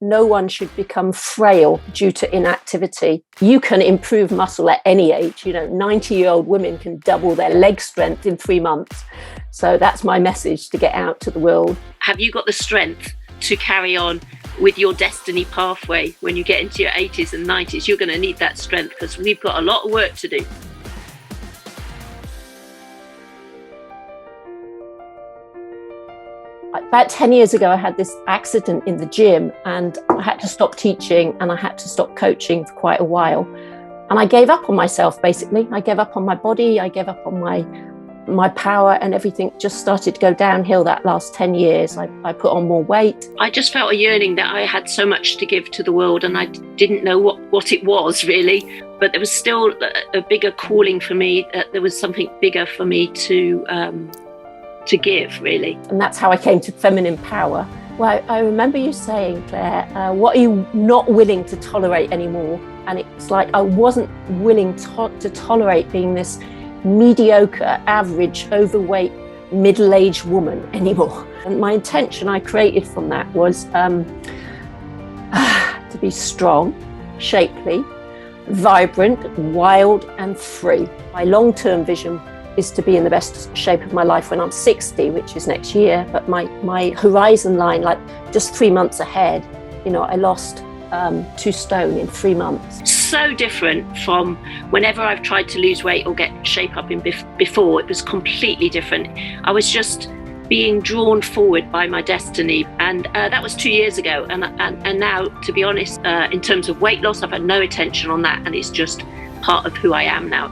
no one should become frail due to inactivity. You can improve muscle at any age. 90-year-old women can double their leg strength in 3 months. So that's my message to get out to the world. Have you got the strength to carry on with your destiny pathway when you get into your 80s and 90s? You're going to need that strength because we've got a lot of work to do. About 10 years ago, I had this accident in the gym and I had to stop teaching and I had to stop coaching for quite a while. And I gave up on myself, basically. I gave up on my body. I gave up on my power, and everything just started to go downhill that last 10 years. I put on more weight. I just felt a yearning that I had so much to give to the world and I didn't know what it was really. But there was still a bigger calling for me. There was something bigger for me to give, really. And that's how I came to feminine power. Well, I remember you saying, Claire, what are you not willing to tolerate anymore? And it's like I wasn't willing to tolerate being this mediocre, average, overweight, middle-aged woman anymore. And my intention I created from that was to be strong, shapely, vibrant, wild and free. My long-term vision is to be in the best shape of my life when I'm 60, which is next year. But my horizon line, like just 3 months ahead, I lost 2 stone in 3 months. So different from whenever I've tried to lose weight or get shape up in before. It was completely different. I was just being drawn forward by my destiny, and that was 2 years ago. And now, to be honest, in terms of weight loss, I've had no attention on that, and it's just part of who I am now.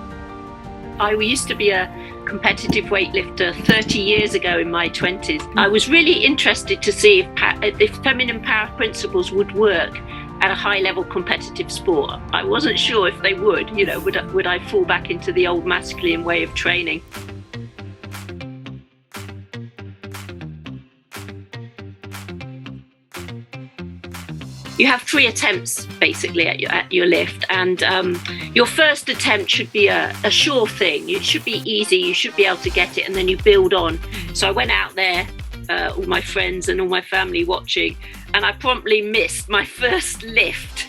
I used to be a competitive weightlifter 30 years ago in my 20s. I was really interested to see if feminine power principles would work at a high-level competitive sport. I wasn't sure if they would. Would I fall back into the old masculine way of training? You have 3 attempts basically at your lift, and your first attempt should be a sure thing. It should be easy, you should be able to get it, and then you build on. So I went out there, all my friends and all my family watching, and I promptly missed my first lift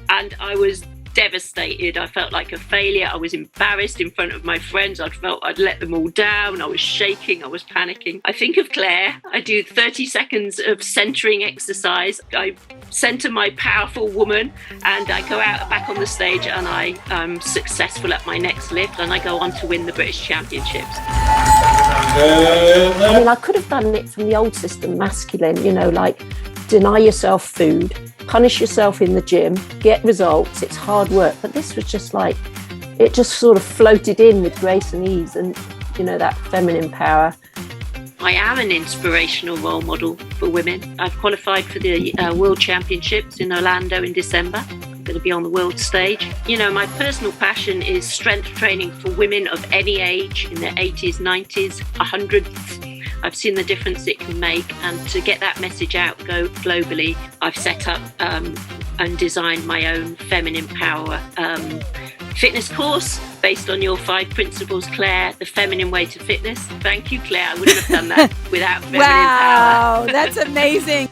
and I was devastated. I felt like a failure. I was embarrassed in front of my friends. I felt I'd let them all down. I was shaking. I was panicking. I think of Claire. I do 30 seconds of centering exercise. I center my powerful woman and I go out back on the stage and I'm successful at my next lift and I go on to win the British Championships. I could have done it from the old system, masculine, like deny yourself food, punish yourself in the gym, get results, it's hard work. But this was just like, it just sort of floated in with grace and ease and, that feminine power. I am an inspirational role model for women. I've qualified for the World Championships in Orlando in December. I'm going to be on the world stage. My personal passion is strength training for women of any age, in their 80s, 90s, 100s. I've seen the difference it can make, and to get that message out globally, I've set up and designed my own feminine power fitness course based on your 5 principles, Claire, the feminine way to fitness. Thank you, Claire. I wouldn't have done that without feminine power. Wow, that's amazing.